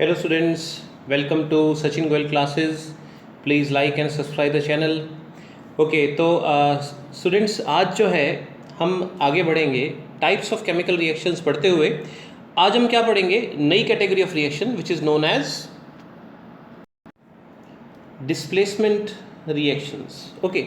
Hello students, welcome to Sachin Goel classes. Please like and subscribe the channel. Okay तो students आज जो है हम आगे बढ़ेंगे टाइप्स ऑफ केमिकल रिएक्शंस पढ़ते हुए। आज हम क्या पढ़ेंगे? नई category of reaction which is known as displacement reactions. Okay,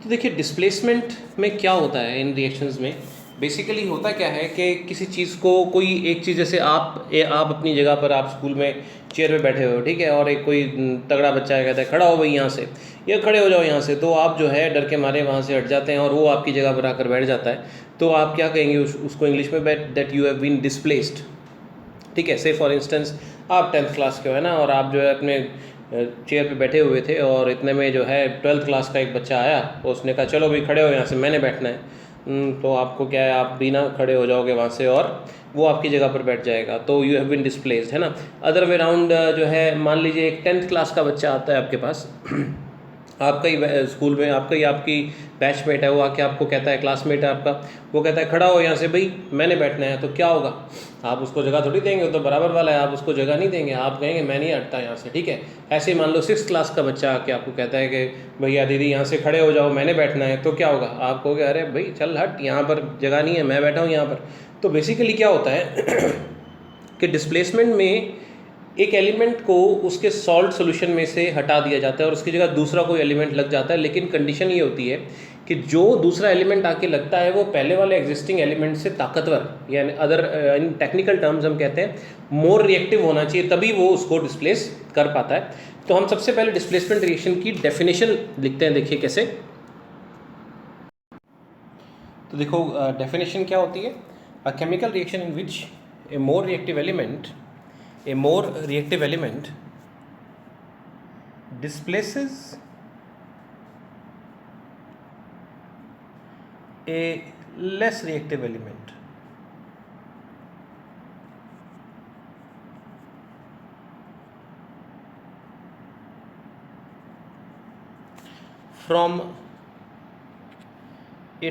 तो देखिए डिस्प्लेसमेंट में क्या होता है इन रिएक्शंस में। बेसिकली होता क्या है कि किसी चीज़ को कोई एक चीज़, जैसे आप अपनी जगह पर आप स्कूल में चेयर पे बैठे हो, ठीक है, और एक कोई तगड़ा बच्चा है, कहता है खड़ा हो भाई यहाँ से, या खड़े हो जाओ यहाँ से, तो आप जो है डर के मारे वहाँ से हट जाते हैं और वो आपकी जगह पर आकर बैठ जाता है। तो आप क्या कहेंगे उसको इंग्लिश में? That you have been displaced. ठीक है, से फॉर इंस्टेंस आप 10th क्लास के हो, है ना, और आप जो है अपने चेयर पे बैठे हुए थे और इतने में जो है 12th क्लास का एक बच्चा आया, तो उसने कहा चलो भाई खड़े हो यहाँ से, मैंने बैठना है। तो आपको क्या है, आप भी ना खड़े हो जाओगे वहाँ से और वो आपकी जगह पर बैठ जाएगा, तो यू हैव बीन डिस्प्लेस्ड, है ना। अदर वे राउंड जो है, मान लीजिए एक 10th क्लास का बच्चा आता है आपके पास आपका ही स्कूल में, आपका ही आपकी बैचमेट है, वो आके आपको कहता है, क्लासमेट है आपका, वो कहता है खड़ा हो यहाँ से भाई, मैंने बैठना है। तो क्या होगा? आप उसको जगह थोड़ी देंगे, वो तो बराबर वाला है, आप उसको जगह नहीं देंगे, आप कहेंगे मैं नहीं हटता यहाँ से, ठीक है। ऐसे ही मान लो 6th क्लास का बच्चा आके आपको कहता है कि भैया दीदी यहाँ से खड़े हो जाओ, मैंने बैठना है। तो क्या होगा? आप कहोगे अरे भाई चल हट, यहाँ पर जगह नहीं है, मैं बैठा हूँ यहाँ पर। तो बेसिकली क्या होता है कि डिस्प्लेसमेंट में एक एलिमेंट को उसके सॉल्ट सोल्यूशन में से हटा दिया जाता है और उसकी जगह दूसरा कोई एलिमेंट लग जाता है, लेकिन कंडीशन ये होती है कि जो दूसरा एलिमेंट आके लगता है वो पहले वाले एग्जिस्टिंग एलिमेंट से ताकतवर, यानी अदर इन टेक्निकल टर्म्स हम कहते हैं मोर रिएक्टिव होना चाहिए, तभी वो उसको डिस्प्लेस कर पाता है। तो हम सबसे पहले डिस्प्लेसमेंट रिएक्शन की डेफिनेशन लिखते हैं, देखिए कैसे। तो देखो डेफिनेशन क्या होती है? A chemical reaction in which A more reactive element displaces a less reactive element। from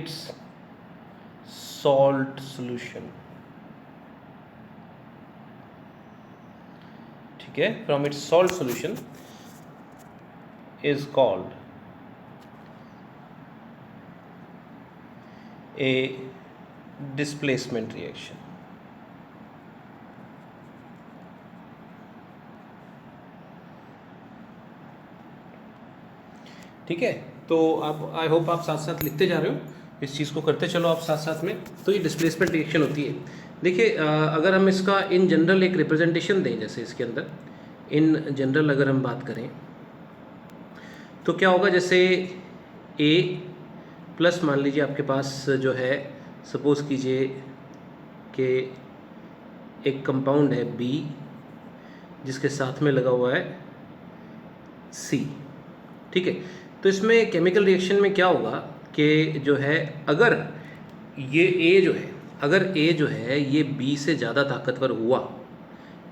its salt solution। ठीक है, from its salt solution is called a displacement reaction। ठीक है, तो अब आई होप आप साथ साथ लिखते जा रहे हो, इस चीज़ को करते चलो आप साथ साथ में। तो ये डिस्प्लेसमेंट रिएक्शन होती है। देखिए अगर हम इसका इन जनरल एक रिप्रेजेंटेशन दें, जैसे इसके अंदर इन जनरल अगर हम बात करें तो क्या होगा, जैसे ए प्लस मान लीजिए आपके पास जो है, सपोज़ कीजिए कि एक कंपाउंड है बी जिसके साथ में लगा हुआ है सी। ठीक है, तो इसमें केमिकल रिएक्शन में क्या होगा कि जो है, अगर ये ए जो है, अगर ए जो है ये बी से ज़्यादा ताकतवर हुआ,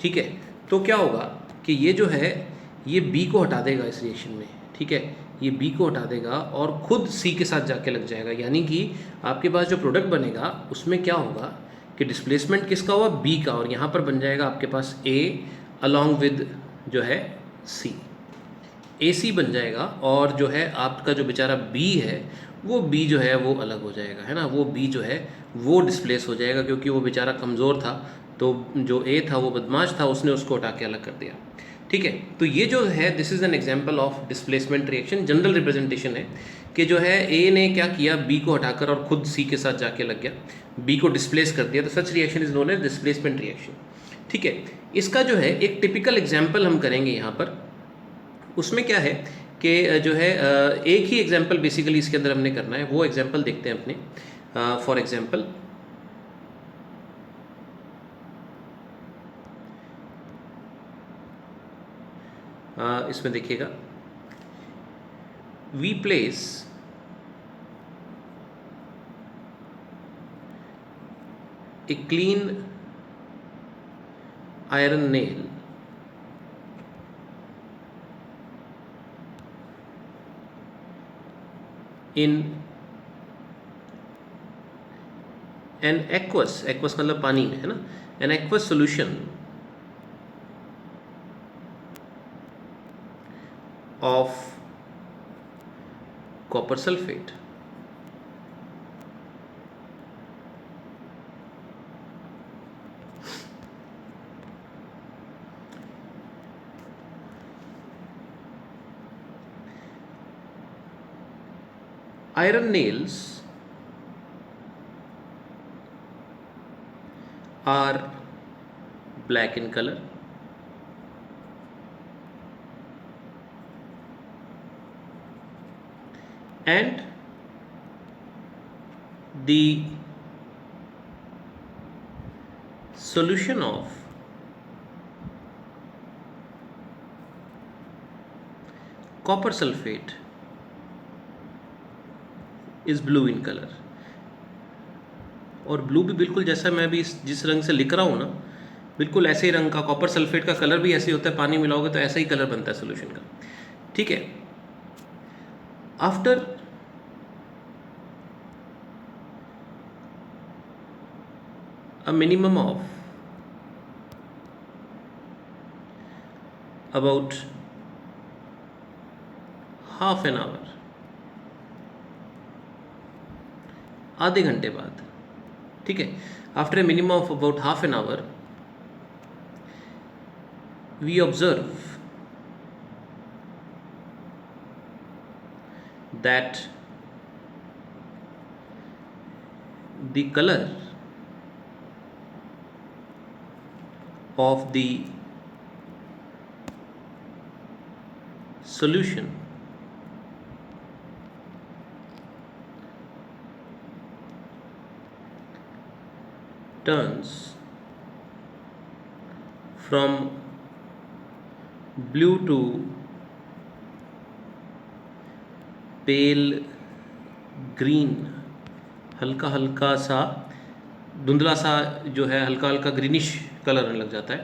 ठीक है, तो क्या होगा कि ये जो है ये बी को हटा देगा इस रिएक्शन में। ठीक है, ये बी को हटा देगा और खुद सी के साथ जाके लग जाएगा, यानी कि आपके पास जो प्रोडक्ट बनेगा उसमें क्या होगा कि डिस्प्लेसमेंट किसका हुआ? बी का, और यहाँ पर बन जाएगा आपके पास ए अलॉन्ग विद जो है सी, ए सी बन जाएगा, और जो है आपका जो बेचारा बी है वो बी जो है वो अलग हो जाएगा, है ना, वो बी जो है वो डिस्प्लेस हो जाएगा, क्योंकि वो बेचारा कमज़ोर था, तो जो ए था वो बदमाश था, उसने उसको हटा के अलग कर दिया। ठीक है, तो ये जो है this is an example of displacement reaction. General representation है कि जो है ए ने क्या किया, बी को हटाकर और खुद सी के साथ जाके लग गया, बी को डिस्प्लेस कर दिया, तो such reaction is known as displacement reaction. ठीक है, इसका जो है एक टिपिकल एग्जाम्पल हम करेंगे यहाँ पर। उसमें क्या है कि जो है एक ही एग्जाम्पल बेसिकली इसके अंदर हमने करना है, वो एग्जाम्पल देखते हैं अपने। फॉर एग्जाम्पल इसमें देखिएगा, we place a clean iron nail in an aqueous मतलब पानी में, है ना, an aqueous solution of copper sulfate. Iron nails are black in color, and the solution of copper sulfate is blue in color. और blue भी बिल्कुल जैसा मैं भी जिस रंग से लिख रहा हूँ ना, बिल्कुल ऐसे ही रंग का कॉपर सल्फेट का कलर भी ऐसे ही होता है, पानी मिलाओगे तो ऐसा ही कलर बनता है सोल्यूशन का, ठीक है। After a minimum of about half an hour, आधे घंटे बाद, ठीक है, after a minimum of about half an hour, we observe that the colour of the solution turns from blue to pale green, हल्का हल्का सा धुंधला सा जो है, हल्का हल्का ग्रीनिश कलर लग जाता है,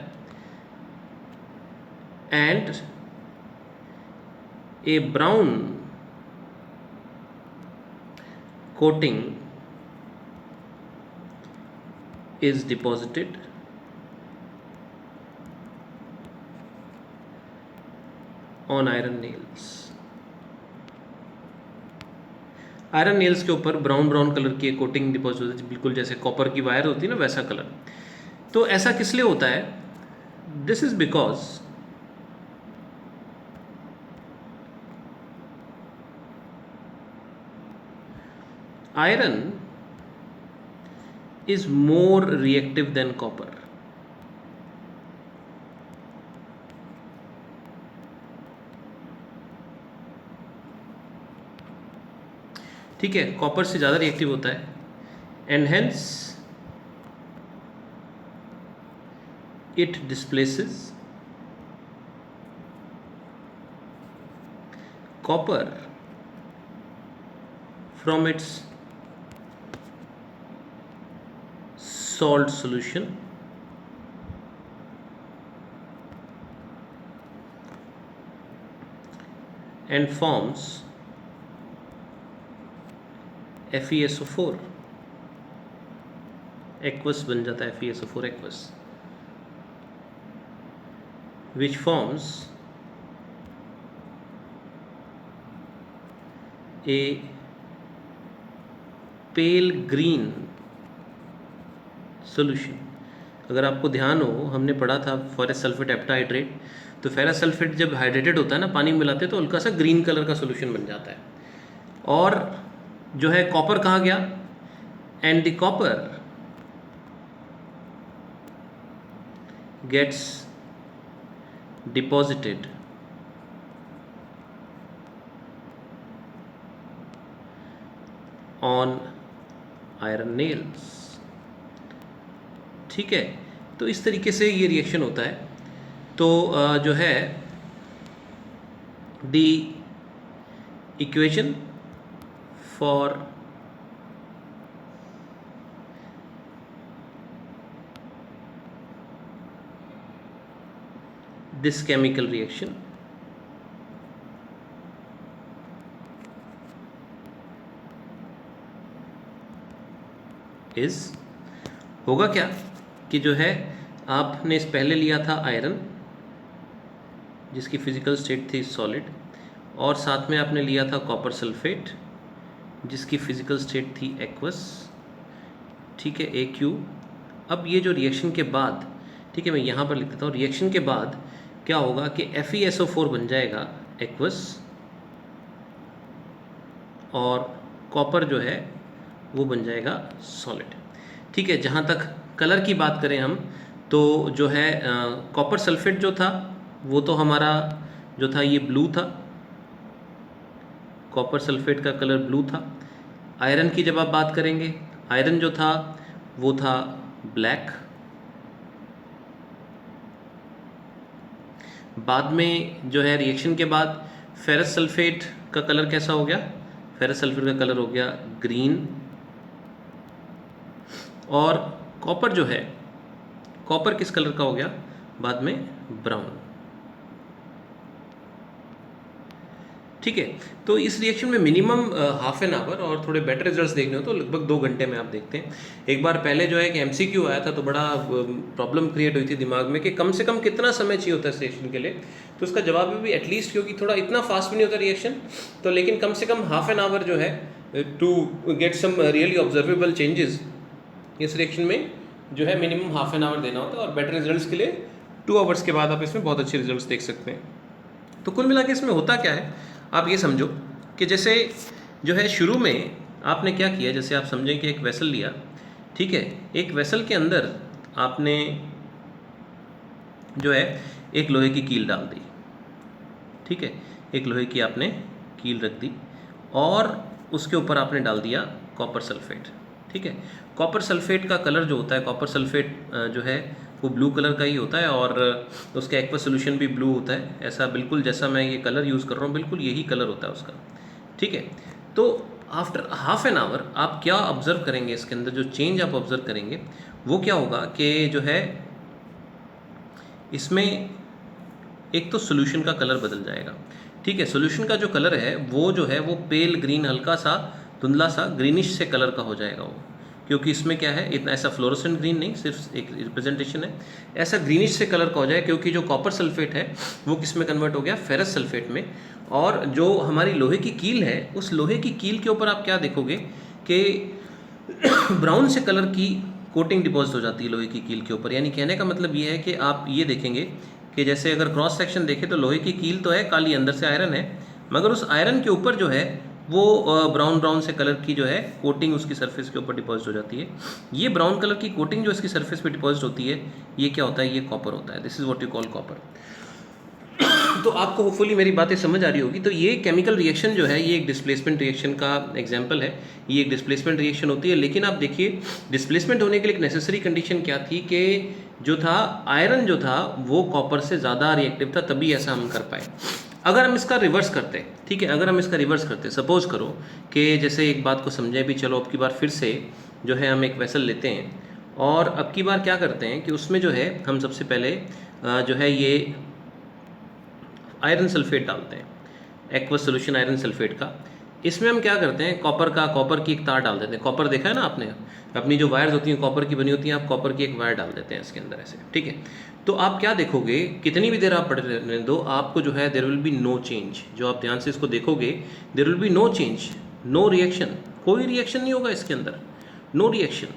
and A brown coating is deposited on iron nails. Iron nails के ऊपर ब्राउन ब्राउन कलर की एक कोटिंग डिपॉजिट होती है, बिल्कुल जैसे कॉपर की वायर होती है ना, वैसा कलर। तो ऐसा किस लिए होता है? This is because iron is more reactive than copper. ठीक है, कॉपर से ज़्यादा रिएक्टिव होता है, and hence it displaces copper from its salt solution and forms FeSO4, aqueous बन जाता है FeSO4 aqueous, which forms a pale green solution। अगर आपको ध्यान हो, हमने पढ़ा था फेरस सल्फेट हेप्टाहाइड्रेट, तो फेरस सल्फेट जब हाइड्रेटेड होता है ना, पानी मिलाते हैं तो हल्का सा ग्रीन कलर का सोल्यूशन बन जाता है। और जो है कॉपर कहाँ गया? And the copper gets deposited on iron nails। ठीक है, तो इस तरीके से ये रिएक्शन होता है। तो जो है the equation for this chemical reaction is, होगा क्या कि जो है आपने इस पहले लिया था आयरन जिसकी फिजिकल स्टेट थी सॉलिड, और साथ में आपने लिया था कॉपर सल्फेट जिसकी फिजिकल स्टेट थी एक्वस, ठीक है, AQ। अब ये जो रिएक्शन के बाद, ठीक है, मैं यहाँ पर लिख देता हूँ, रिएक्शन के बाद क्या होगा कि FeSO4 बन जाएगा एक्वस और कॉपर जो है वो बन जाएगा सॉलिड, ठीक है। जहाँ तक कलर की बात करें हम तो जो है कॉपर सल्फेट जो था वो तो हमारा जो था ये ब्लू था, कॉपर सल्फेट का कलर ब्लू था। आयरन की जब आप बात करेंगे, आयरन जो था वो था ब्लैक। बाद में जो है रिएक्शन के बाद फेरस सल्फेट का कलर कैसा हो गया, फेरस सल्फेट का कलर हो गया ग्रीन। और कॉपर जो है, कॉपर किस कलर का हो गया बाद में, ब्राउन, ठीक है। तो इस रिएक्शन में मिनिमम हाफ एन आवर और थोड़े बेटर रिजल्ट्स देखने हो तो लगभग 2 घंटे में आप देखते हैं। एक बार पहले जो है कि MCQ आया था तो बड़ा प्रॉब्लम क्रिएट हुई थी दिमाग में कि कम से कम कितना समय चाहिए होता है रिएक्शन के लिए, तो उसका जवाब भी एटलीस्ट, क्योंकि थोड़ा इतना फास्ट भी नहीं होता रिएक्शन, तो लेकिन कम से कम हाफ एन आवर जो है to get some really observable changes, इस रिएक्शन में जो है मिनिमम हाफ एन आवर देना होता है। और बेटर रिजल्ट्स के लिए 2 आवर्स के बाद आप इसमें बहुत अच्छे रिजल्ट्स देख सकते हैं। तो कुल मिला के इसमें होता क्या है, आप ये समझो कि जैसे जो है शुरू में आपने क्या किया, जैसे आप समझें कि एक वेसल लिया, ठीक है, एक वेसल के अंदर आपने जो है एक लोहे की कील डाल दी, ठीक है, एक लोहे की आपने कील रख दी और उसके ऊपर आपने डाल दिया कॉपर सल्फेट, ठीक है। कॉपर सल्फेट का कलर जो होता है, कॉपर सल्फेट जो है वो ब्लू कलर का ही होता है और उसका एक्वस सोल्यूशन भी ब्लू होता है, ऐसा बिल्कुल जैसा मैं ये कलर यूज़ कर रहा हूँ बिल्कुल यही कलर होता है उसका, ठीक है। तो आफ्टर हाफ एन आवर आप क्या ऑब्जर्व करेंगे, इसके अंदर जो चेंज आप ऑब्जर्व करेंगे वो क्या होगा कि जो है इसमें एक तो सोल्यूशन का कलर बदल जाएगा, ठीक है। सोल्यूशन का जो कलर है वो जो है वो पेल ग्रीन, हल्का सा धुंधला सा ग्रीनिश से कलर का हो जाएगा वो, क्योंकि इसमें क्या है इतना ऐसा फ्लोरोसेंट ग्रीन नहीं, सिर्फ एक रिप्रेजेंटेशन है, ऐसा ग्रीनिश से कलर का हो जाए, क्योंकि जो कॉपर सल्फेट है वो किस में कन्वर्ट हो गया, फेरस सल्फेट में। और जो हमारी लोहे की कील है उस लोहे की कील के ऊपर आप क्या देखोगे कि ब्राउन से कलर की कोटिंग डिपॉजिट हो जाती है लोहे की कील के ऊपर। यानी कहने का मतलब ये है कि आप ये देखेंगे कि जैसे अगर क्रॉस सेक्शन देखें तो लोहे की कील तो है काली, अंदर से आयरन है, मगर उस आयरन के ऊपर जो है वो ब्राउन से कलर की जो है कोटिंग उसकी सरफेस के ऊपर डिपॉजिट हो जाती है। ये ब्राउन कलर की कोटिंग जो इसकी सरफेस पे डिपॉजिट होती है ये क्या होता है, ये कॉपर होता है। This is what you call copper. तो आपको होपफुली मेरी बातें समझ आ रही होगी। तो ये केमिकल रिएक्शन जो है ये एक डिस्प्लेसमेंट रिएक्शन का एग्जांपल है, ये एक डिस्प्लेसमेंट रिएक्शन होती है। लेकिन आप देखिए डिस्प्लेसमेंट होने के लिए एक नेसेसरी कंडीशन क्या थी कि जो था आयरन जो था वो कॉपर से ज़्यादा रिएक्टिव था, तभी ऐसा हम कर पाए। अगर हम इसका रिवर्स करते, ठीक है, अगर हम इसका रिवर्स करते, सपोज करो कि जैसे एक बात को समझे भी, चलो अब की बार फिर से जो है हम एक वेसल लेते हैं और अब की बार क्या करते हैं कि उसमें जो है हम सबसे पहले जो है ये आयरन सल्फेट डालते हैं, एक्वस सोल्यूशन आयरन सल्फेट का। इसमें हम क्या करते हैं, कॉपर की एक तार डाल देते हैं। कॉपर देखा है ना आपने, अपनी जो वायर्स होती हैं कॉपर की बनी होती हैं, आप कॉपर की एक वायर डाल देते हैं इसके अंदर ऐसे, ठीक है। तो आप क्या देखोगे, कितनी भी देर आप पढ़ रहने दो, आपको जो है there will be no change. जो आप ध्यान से इसको देखोगे there will be no change, no reaction, कोई रिएक्शन नहीं होगा इसके अंदर, नो रिएक्शन।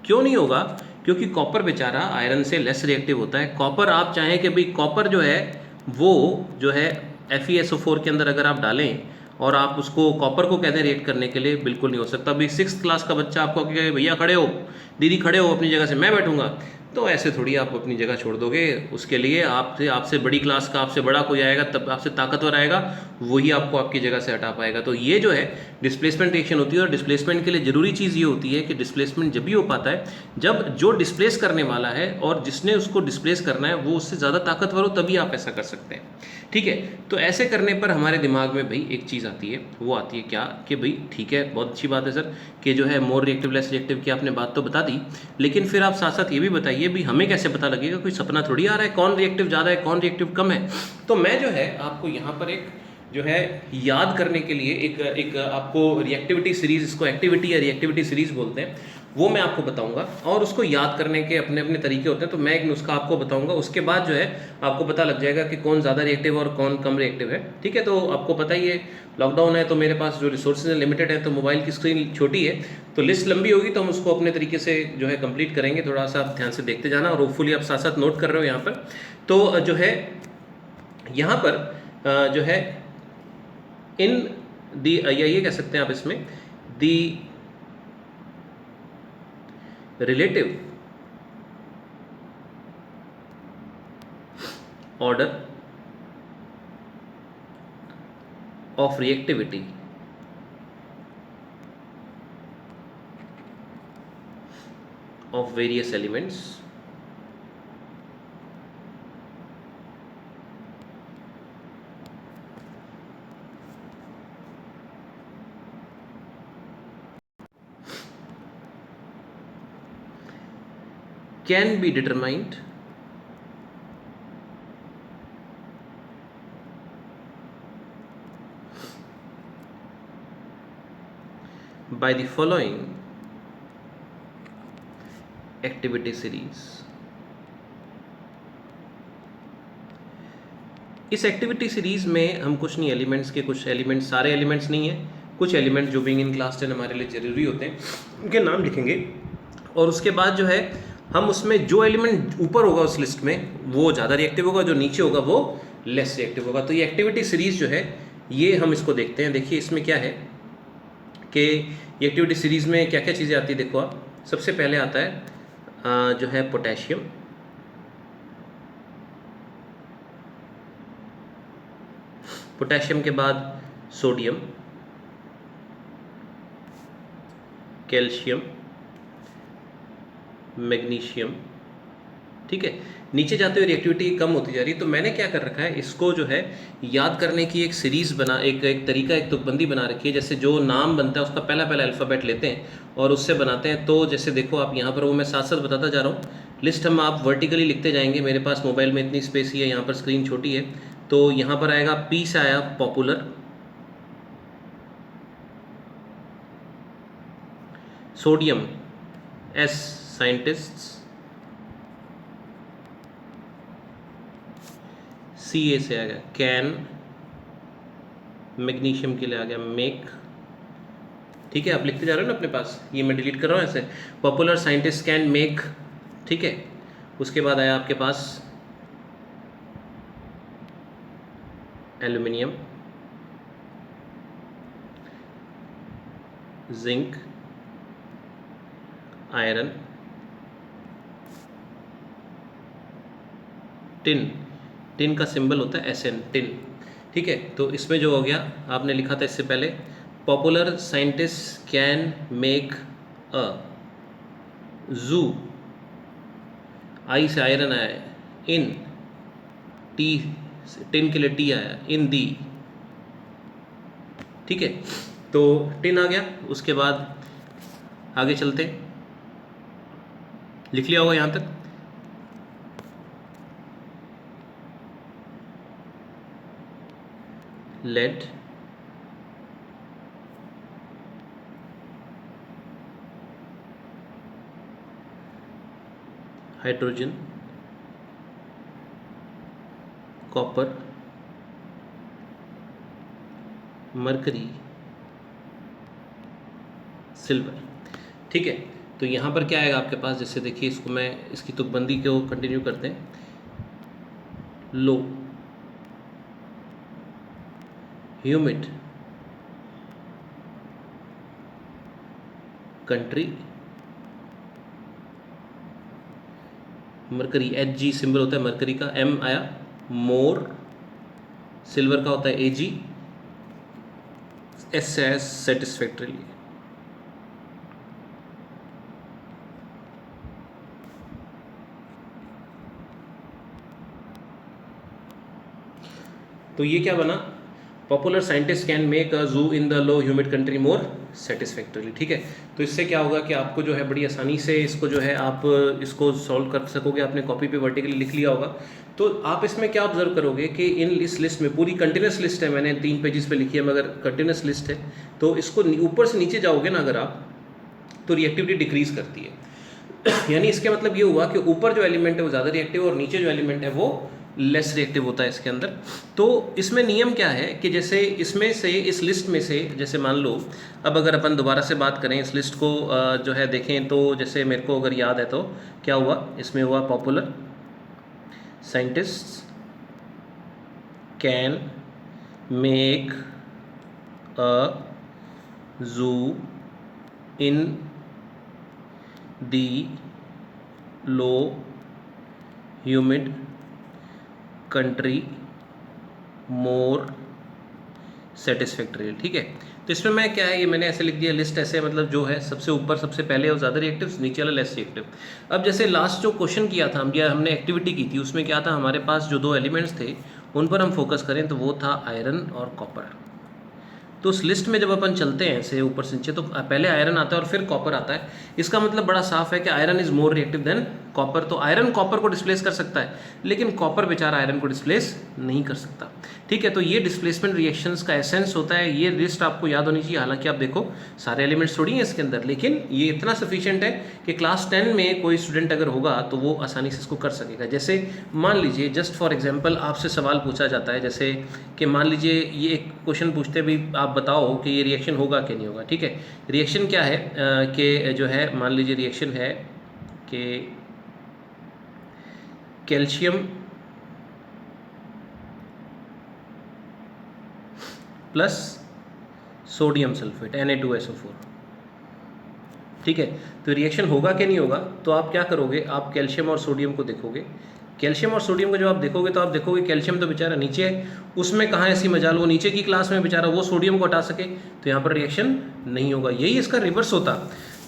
क्यों नहीं होगा? क्योंकि कॉपर बेचारा आयरन से लेस रिएक्टिव होता है। कॉपर आप चाहें कि भाई कॉपर जो है वो जो है FeSO4 के अंदर अगर आप डालें और आप उसको कॉपर को कहते हैं रिएक्ट करने के लिए, बिल्कुल नहीं हो सकता। अभी 6th क्लास का बच्चा आपको कहे भैया खड़े हो, दीदी खड़े हो अपनी जगह से, मैं बैठूंगा, तो ऐसे थोड़ी आप अपनी जगह छोड़ दोगे। उसके लिए आपसे बड़ी क्लास का, आपसे बड़ा कोई आएगा, तब आपसे ताकतवर आएगा, वही आपको आपकी जगह से हटा पाएगा। तो ये जो है डिस्प्लेसमेंट रिएक्शन होती है। और डिस्प्लेसमेंट के लिए ज़रूरी चीज़ ये होती है कि डिस्प्लेसमेंट जब भी हो पाता है जब जो डिस्प्लेस करने वाला है और जिसने उसको डिस्प्लेस करना है वो उससे ज़्यादा ताकतवर हो, तभी आप ऐसा कर सकते हैं, ठीक है। तो ऐसे करने पर हमारे दिमाग में भाई एक चीज़ आती है, वो आती है क्या कि भाई ठीक है, बहुत अच्छी बात है सर कि जो है मोर रिएक्टिव लेस रिएक्टिव की आपने बात तो बता दी, लेकिन फिर आप साथ साथ ये भी बताइए भी हमें कैसे पता लगेगा, कोई सपना थोड़ी आ रहा है कौन रिएक्टिव ज़्यादा है कौन रिएक्टिव कम है। तो मैं जो है आपको यहाँ पर एक जो है याद करने के लिए एक एक आपको रिएक्टिविटी सीरीज़, इसको एक्टिविटी या रिएक्टिविटी सीरीज़ बोलते हैं, वो मैं आपको बताऊंगा। और उसको याद करने के अपने अपने तरीके होते हैं, तो मैं एक नुस्खा आपको बताऊंगा, उसके बाद जो है आपको पता लग जाएगा कि कौन ज़्यादा रिएक्टिव और कौन कम रिएक्टिव है। ठीक है, तो आपको पता ही है लॉकडाउन है तो मेरे पास जो रिसोर्सेज हैं लिमिटेड है, तो मोबाइल की स्क्रीन छोटी है, तो लिस्ट लंबी होगी तो हम उसको अपने तरीके से जो है कंप्लीट करेंगे। थोड़ा सा आप ध्यान से देखते जाना और होपफुली आप साथ साथ नोट कर रहे हो यहाँ पर। तो जो है यहाँ पर जो है इन दी, या ये कह सकते हैं आप इसमें, दी relative order of reactivity of various elements can be determined by the following activity series। इस एक्टिविटी सीरीज़ में हम कुछ नहीं, एलिमेंट्स के कुछ एलिमेंट्स, सारे एलिमेंट्स नहीं है, कुछ एलिमेंट्स जो बीइंग इन क्लास 10 हमारे लिए ज़रूरी होते हैं उनके नाम लिखेंगे, और उसके बाद जो है हम उसमें जो एलिमेंट ऊपर होगा उस लिस्ट में वो ज़्यादा रिएक्टिव होगा, जो नीचे होगा वो लेस रिएक्टिव होगा। तो ये एक्टिविटी सीरीज़ जो है ये हम इसको देखते हैं। देखिए इसमें क्या है कि ये एक्टिविटी सीरीज़ में क्या क्या चीज़ें आती है। देखो आप, सबसे पहले आता है जो है पोटेशियम, पोटेशियम के बाद सोडियम, कैल्शियम, मैग्नीशियम। ठीक है, नीचे जाते हुए रिएक्टिविटी कम होती जा रही है। तो मैंने क्या कर रखा है, इसको जो है याद करने की एक सीरीज़ बना, एक तरीका, एक तुकबंदी बना रखी है। जैसे जो नाम बनता है उसका पहला पहला अल्फ़ाबेट लेते हैं और उससे बनाते हैं। तो जैसे देखो आप यहाँ पर, वो मैं साथ साथ बताता जा रहा हूँ, लिस्ट हम आप वर्टिकली लिखते जाएंगे। मेरे पास मोबाइल में इतनी स्पेस ही है, यहाँ पर स्क्रीन छोटी है, तो यहाँ पर आएगा पी से आया पॉपुलर, सोडियम एस साइंटिस्ट्स, सी ए से आ गया कैन, मैग्नीशियम के लिए आ गया मेक। ठीक है, आप लिखते जा रहे हो ना अपने पास, ये मैं डिलीट कर रहा हूँ ऐसे, पॉपुलर साइंटिस्ट कैन मेक। ठीक है, उसके बाद आया आपके पास aluminium, zinc, iron, tin, tin का सिंबल होता है SN, टिन। ठीक है, तो इसमें जो हो गया आपने लिखा था इससे पहले, popular scientist can make a जू, आई से आयरन आया है, इन, टी, टिन के लिए टी आया, इन दी। ठीक है, तो टिन आ गया। उसके बाद आगे चलते, लिख लिया होगा यहाँ तक। Lead, hydrogen, copper, mercury, silver. ठीक है, तो यहाँ पर क्या आएगा आपके पास, जैसे देखिए इसको मैं, इसकी तुकबंदी को कंटिन्यू करते हैं। Low, humid country, mercury, Hg symbol होता है मरकरी का, M आया मोर, सिल्वर का होता है Ag, S से सेटिस्फैक्टरीली। तो ये क्या बना, popular scientist can make a zoo in the low humid country more satisfactorily. ठीक है, तो इससे क्या होगा कि आपको जो है बड़ी आसानी से इसको जो है आप इसको सॉल्व कर सकोगे। आपने कॉपी पे वर्टिकली लिख लिया होगा, तो आप इसमें क्या ऑब्जर्व करोगे कि इस लिस्ट में पूरी कंटिन्यूस लिस्ट है, मैंने 3 पेजेस पे लिखी है मगर कंटिन्यूस लिस्ट है, तो इसको ऊपर से नीचे जाओगे ना अगर आप, तो रिएक्टिविटी डिक्रीज करती है। यानी इसका मतलब ये हुआ कि ऊपर जो एलिमेंट है वो ज़्यादा रिएक्टिव और नीचे जो एलिमेंट है वो लेस रिएक्टिव होता है इसके अंदर। तो इसमें नियम क्या है कि जैसे इसमें से, इस लिस्ट में से, जैसे मान लो अब अगर अपन दोबारा से बात करें इस लिस्ट को जो है देखें, तो जैसे मेरे को अगर याद है तो क्या हुआ इसमें, हुआ popular scientists can make a zoo in the low humid country more satisfactory. ठीक है, तो इसमें मैं क्या है, ये मैंने ऐसे लिख दिया लिस्ट ऐसे, मतलब जो है सबसे ऊपर सबसे पहले वो ज़्यादा रिएक्टिव, नीचे वाला लेस रिएक्टिव। अब जैसे लास्ट जो क्वेश्चन किया था हम, या हमने एक्टिविटी की थी, उसमें क्या था, हमारे पास जो 2 एलिमेंट्स थे उन पर हम फोकस करें तो वो था आयरन और कॉपर। तो उस लिस्ट में जब अपन चलते हैं ऐसे ऊपर से नीचे, तो पहले आयरन आता है और फिर कॉपर आता है। इसका मतलब बड़ा साफ है कि iron is more reactive than copper. तो आयरन कॉपर को डिस्प्लेस कर सकता है, लेकिन कॉपर बेचारा आयरन को डिस्प्लेस नहीं कर सकता। ठीक है, तो ये डिस्प्लेसमेंट रिएक्शंस का एसेंस होता है। ये लिस्ट आपको याद होनी चाहिए। हालांकि आप देखो सारे एलिमेंट्स थोड़ी हैं इसके अंदर, लेकिन ये इतना सफिशिएंट है कि क्लास 10 में कोई स्टूडेंट अगर होगा तो वो आसानी से इसको कर सकेगा। जैसे मान लीजिए, जस्ट फॉर एग्जांपल आपसे सवाल पूछा जाता है, जैसे कि मान लीजिए ये एक क्वेश्चन पूछते भी, आप बताओ कि ये रिएक्शन होगा कि नहीं होगा। ठीक है, रिएक्शन क्या है कि जो है, मान लीजिए रिएक्शन है कि calcium plus sodium sulphate Na2SO4। ठीक है, तो रिएक्शन होगा कि नहीं होगा, तो आप क्या करोगे, आप कैल्शियम और सोडियम को देखोगे। कैल्शियम और सोडियम को जब आप देखोगे तो आप देखोगे कैल्शियम तो बेचारा नीचे है, उसमें कहाँ ऐसी मजाल वो नीचे की क्लास में बेचारा वो सोडियम को हटा सके, तो यहाँ पर रिएक्शन नहीं होगा। यही इसका रिवर्स होता।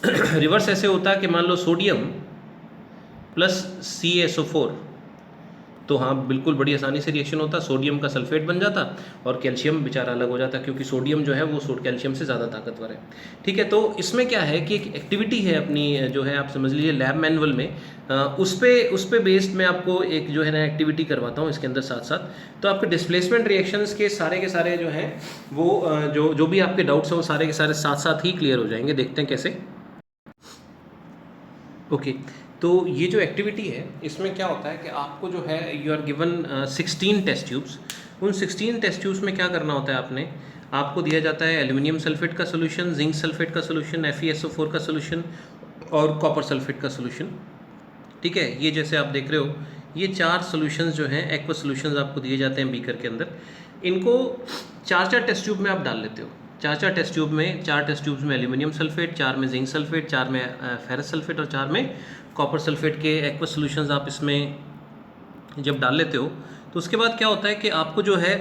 रिवर्स ऐसे होता कि मान लो सोडियम प्लस CaSO4, तो हाँ बिल्कुल बड़ी आसानी से रिएक्शन होता, सोडियम का सल्फेट बन जाता और कैल्शियम बेचारा अलग हो जाता, क्योंकि सोडियम जो है वो कैल्शियम से ज़्यादा ताकतवर है। ठीक है, तो इसमें क्या है कि एक एक्टिविटी है अपनी, जो है आप समझ लीजिए लैब मैनुअल में, उस पे बेस्ड मैं आपको एक जो है ना एक्टिविटी करवाता हूँ इसके अंदर साथ साथ। तो आपके डिस्प्लेसमेंट रिएक्शंस के सारे जो हैं वो जो भी आपके डाउट्स हैं वो सारे के सारे साथ साथ ही क्लियर हो जाएंगे। देखते हैं कैसे। ओके, तो ये जो एक्टिविटी है इसमें क्या होता है कि आपको जो है you are given 16 test tubes. उन 16 टेस्ट ट्यूब्स में क्या करना होता है, आपको दिया जाता है एल्यूमिनियम सल्फेट का सोल्यूशन, जिंक सल्फेट का सोल्यूशन, FeSO4 का सोल्यूशन और कॉपर सल्फेट का सोल्यूशन। ठीक है, ये जैसे आप देख रहे हो ये 4 सोल्यूशंस जो हैं एक्वा सोल्यूशंस आपको दिए जाते हैं बीकर के अंदर। इनको 4 टेस्ट ट्यूब में आप डाल लेते हो। 4 टेस्ट ट्यूब में, 4 टेस्ट ट्यूब्स में एल्यूमिनियम सल्फेट, 4 में जिंक सल्फेट, 4 में फेरस सल्फेट और 4 में कॉपर सल्फेट के एक्वा सॉल्यूशंस आप इसमें जब डाल लेते हो, तो उसके बाद क्या होता है कि आपको जो है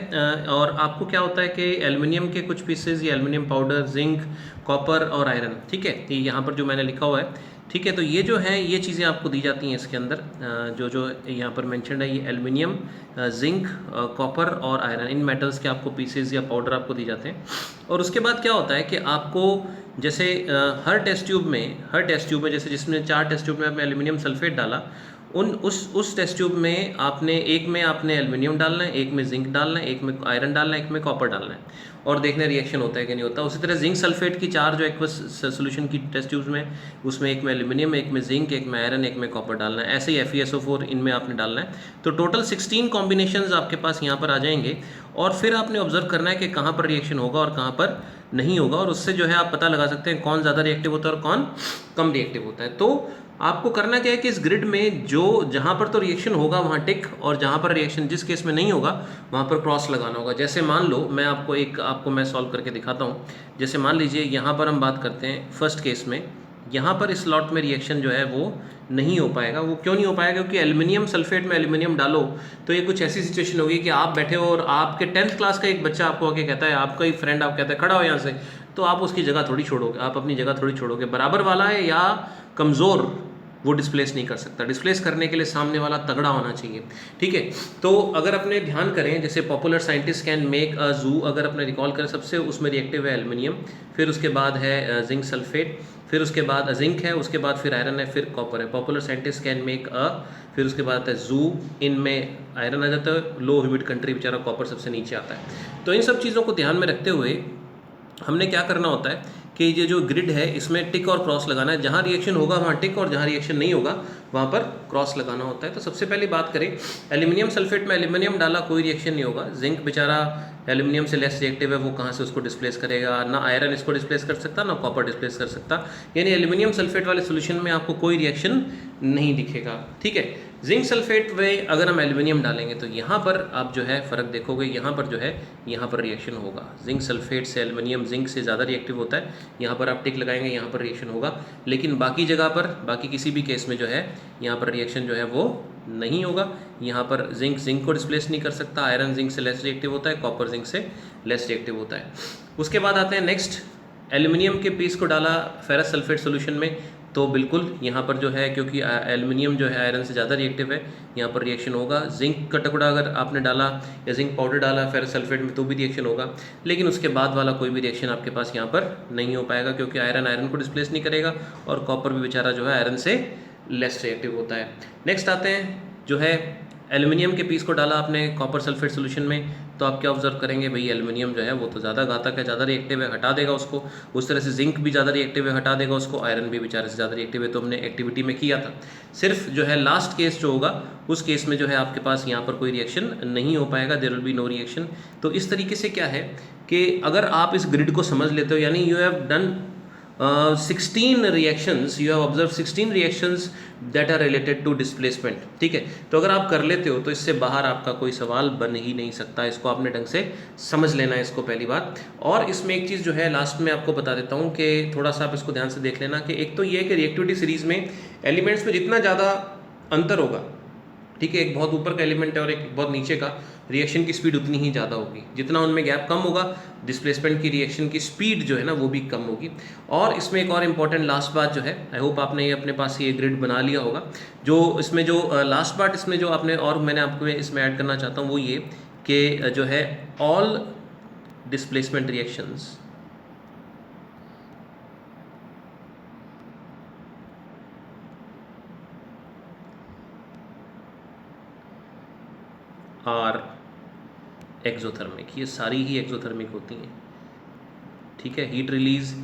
और आपको क्या होता है कि एल्युमिनियम के कुछ पीसेस, ये एल्युमिनियम पाउडर, जिंक, कॉपर और आयरन, ठीक है, ये यहाँ पर जो मैंने लिखा हुआ है, ठीक है, तो ये जो है ये चीज़ें आपको दी जाती हैं इसके अंदर, जो यहाँ पर मेंशन्ड है, ये एल्युमिनियम, जिंक, कॉपर और आयरन, इन मेटल्स के आपको पीसेस या पाउडर आपको दी जाते हैं। और उसके बाद क्या होता है कि आपको जैसे हर टेस्ट ट्यूब में जैसे जिसमें 4 टेस्ट ट्यूब में आपने एल्युमिनियम सल्फेट डाला, उस टेस्ट ट्यूब में एक में आपने एल्युमिनियम डालना है, एक में जिंक डालना है, एक में आयरन डालना है, एक में कॉपर डालना है, और देखना रिएक्शन होता है कि नहीं होता। उसी तरह जिंक सल्फेट की 4 जो एक्वस सोल्यूशन की टेस्ट ट्यूब्स में, उसमें एक में एल्युमिनियम, एक में जिंक, एक में आयरन, एक में कॉपर डालना है। ऐसे ही FeSO4 इनमें आपने डालना है। तो टोटल 16 कॉम्बिनेशंस आपके पास यहाँ पर आ जाएंगे, और फिर आपने ऑब्जर्व करना है कि कहाँ पर रिएक्शन होगा और कहाँ पर नहीं होगा, और उससे जो है आप पता लगा सकते हैं कौन ज़्यादा रिएक्टिव होता है और कौन कम रिएक्टिव होता है। तो आपको करना क्या है कि इस ग्रिड में जहाँ पर तो रिएक्शन होगा वहाँ टिक, और जहाँ पर रिएक्शन जिस केस में नहीं होगा वहाँ पर क्रॉस लगाना होगा। जैसे मान लो मैं आपको मैं सॉल्व करके दिखाता हूँ। जैसे मान लीजिए यहाँ पर हम बात करते हैं फर्स्ट केस में, यहाँ पर इस लॉट में रिएक्शन जो है वो नहीं हो पाएगा। वो क्यों नहीं हो पाएगा? क्योंकि एल्युमिनियम सल्फेट में एल्युमिनियम डालो तो ये कुछ ऐसी सिचुएशन होगी कि आप बैठे हो और आपके 10th क्लास का एक बच्चा आपको आके कहता है, आपका ही फ्रेंड आपको कहता है खड़ा हो यहाँ से, तो आप उसकी जगह थोड़ी छोड़ोगे, आप अपनी जगह थोड़ी छोड़ोगे। बराबर वाला है या कमज़ोर वो डिस्प्लेस नहीं कर सकता। डिस्प्लेस करने के लिए सामने वाला तगड़ा होना चाहिए, ठीक है। तो अगर अपने ध्यान करें, जैसे popular scientist can make a जू, अगर अपने रिकॉल करें, सबसे उसमें रिएक्टिव है एल्युमिनियम, फिर उसके बाद है जिंक सल्फेट, फिर उसके बाद जिंक है, उसके बाद फिर आयरन है, फिर कॉपर है। पॉपुलर साइंटिस्ट कैन मेक अ, फिर उसके बाद आता है जू, इनमें आयरन आ जाता है, लो ह्यूमिड कंट्री बेचारा कॉपर सबसे नीचे आता है। तो इन सब चीज़ों को ध्यान में रखते हुए हमने क्या करना होता है कि ये जो ग्रिड है इसमें टिक और क्रॉस लगाना है, जहाँ रिएक्शन होगा वहाँ टिक और जहाँ रिएक्शन नहीं होगा वहाँ पर क्रॉस लगाना होता है। तो सबसे पहले बात करें एल्यूमिनियम सल्फेट में, एल्यूमिनियम डाला कोई रिएक्शन नहीं होगा, जिंक बेचारा एल्यूमिनियम से लेस रिएक्टिव है, वो कहाँ से उसको डिस्प्लेस करेगा, ना आयरन इसको डिस्प्लेस कर सकता ना कॉपर डिस्प्लेस कर सकता, यानी एल्यूमिनियम सल्फेट वाले सोल्यूशन में आपको कोई रिएक्शन नहीं दिखेगा, ठीक है। जिंक सल्फेट में अगर हम एल्यूमिनियम डालेंगे तो यहाँ पर आप जो है फ़र्क देखोगे, यहाँ पर जो है यहाँ पर रिएक्शन होगा, जिंक सल्फेट से एल्यूमिनियम जिंक से ज़्यादा रिएक्टिव होता है, यहाँ पर आप टिक लगाएंगे यहाँ पर रिएक्शन होगा, लेकिन बाकी जगह पर बाकी किसी भी केस में जो है यहाँ पर रिएक्शन जो है वो नहीं होगा। यहाँ पर जिंक को डिस्प्लेस नहीं कर सकता, आयरन जिंक से लेस रिएक्टिव होता है, कॉपर जिंक से लेस रिएक्टिव होता है। उसके बाद आते हैं नेक्स्ट, एल्यूमिनियम के पीस को डाला फेरस सल्फेट सोल्यूशन में, तो बिल्कुल यहाँ पर जो है क्योंकि एल्युमिनियम जो है आयरन से ज़्यादा रिएक्टिव है, यहाँ पर रिएक्शन होगा। जिंक का टुकड़ा अगर आपने डाला या जिंक पाउडर डाला फेरस सल्फेट में तो भी रिएक्शन होगा, लेकिन उसके बाद वाला कोई भी रिएक्शन आपके पास यहाँ पर नहीं हो पाएगा, क्योंकि आयरन को डिस्प्लेस नहीं करेगा और कॉपर भी बेचारा जो है आयरन से लेस रिएक्टिव होता है। नेक्स्ट आते हैं जो है एल्युमिनियम के पीस को डाला आपने कॉपर सल्फेट सोल्यूशन में, तो आप क्या ऑब्जर्व करेंगे, भाई एल्युमिनियम जो है वो तो ज़्यादा घातक है, ज़्यादा रिएक्टिव है, हटा देगा उसको। उस तरह से जिंक भी ज़्यादा रिएक्टिव है, हटा देगा उसको। आयरन भी बेचारे से ज़्यादा रिएक्टिव है, तो हमने एक्टिविटी में किया था। सिर्फ जो है लास्ट केस जो होगा उस केस में जो है आपके पास यहाँ पर कोई रिएक्शन नहीं हो पाएगा, there will be no reaction. तो इस तरीके से क्या है कि अगर आप इस ग्रिड को समझ लेते हो, यानी you have done 16 reactions, you have observe 16 reactions that are related to displacement, ठीक है। तो अगर आप कर लेते हो तो इससे बाहर आपका कोई सवाल बन ही नहीं सकता, इसको आपने ढंग से समझ लेना है, इसको पहली बात। और इसमें एक चीज़ जो है लास्ट में आपको बता देता हूँ कि थोड़ा सा आप इसको ध्यान से देख लेना कि एक तो ये है कि रिएक्टिविटी सीरीज़ में एलिमेंट्स में जितना ज़्यादा अंतर होगा, ठीक है, एक बहुत ऊपर का एलिमेंट है और एक बहुत नीचे का, रिएक्शन की स्पीड उतनी ही ज़्यादा होगी। जितना उनमें गैप कम होगा, डिस्प्लेसमेंट की रिएक्शन की स्पीड जो है ना वो भी कम होगी। और इसमें एक और इम्पॉर्टेंट लास्ट बात जो है, आई होप आपने ये अपने पास ये ग्रिड बना लिया होगा, जो इसमें जो लास्ट बात इसमें जो आपने और मैंने आपको इसमें ऐड करना चाहता हूँ वो ये कि जो है all displacement reactions are exothermic, ये सारी ही एक्सोथर्मिक होती हैं, ठीक है। हीट रिलीज,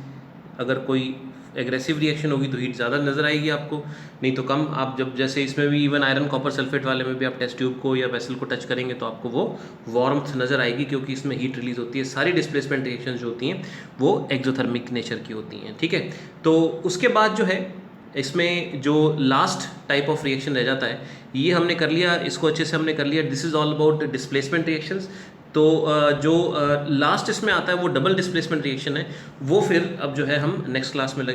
अगर कोई एग्रेसिव रिएक्शन होगी तो हीट ज़्यादा नज़र आएगी आपको, नहीं तो कम। आप जब जैसे इसमें भी इवन आयरन कॉपर सल्फेट वाले में भी आप टेस्ट ट्यूब को या वेसल को टच करेंगे तो आपको वो वार्मथ नज़र आएगी, क्योंकि इसमें हीट रिलीज होती है। सारी डिस्प्लेसमेंट रिएक्शन जो होती हैं वो एक्सोथर्मिक नेचर की होती हैं, ठीक है। तो उसके बाद जो है इसमें जो लास्ट टाइप ऑफ रिएक्शन रह जाता है, ये हमने कर लिया, इसको अच्छे से हमने कर लिया। This is all about displacement reactions. तो जो लास्ट इसमें आता है वो डबल डिस्प्लेसमेंट रिएक्शन है, वो फिर अब जो है हम नेक्स्ट क्लास में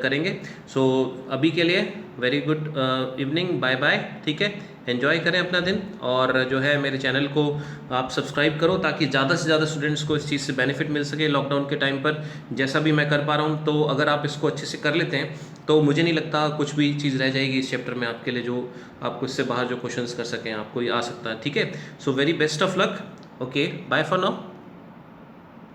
करेंगे। सो अभी के लिए very good evening, bye bye, ठीक है। एंजॉय करें अपना दिन, और जो है मेरे चैनल को आप सब्सक्राइब करो ताकि ज़्यादा से ज़्यादा स्टूडेंट्स को इस चीज़ से बेनिफिट मिल सके लॉकडाउन के टाइम पर, जैसा भी मैं कर पा रहा हूँ। तो अगर आप इसको अच्छे से कर लेते हैं तो मुझे नहीं लगता कुछ भी चीज़ रह जाएगी इस चैप्टर में आपके लिए जो आपको इससे बाहर जो क्वेश्चंस कर सकें आपको ये आ सकता है, ठीक है। So very best of luck, okay, bye for now.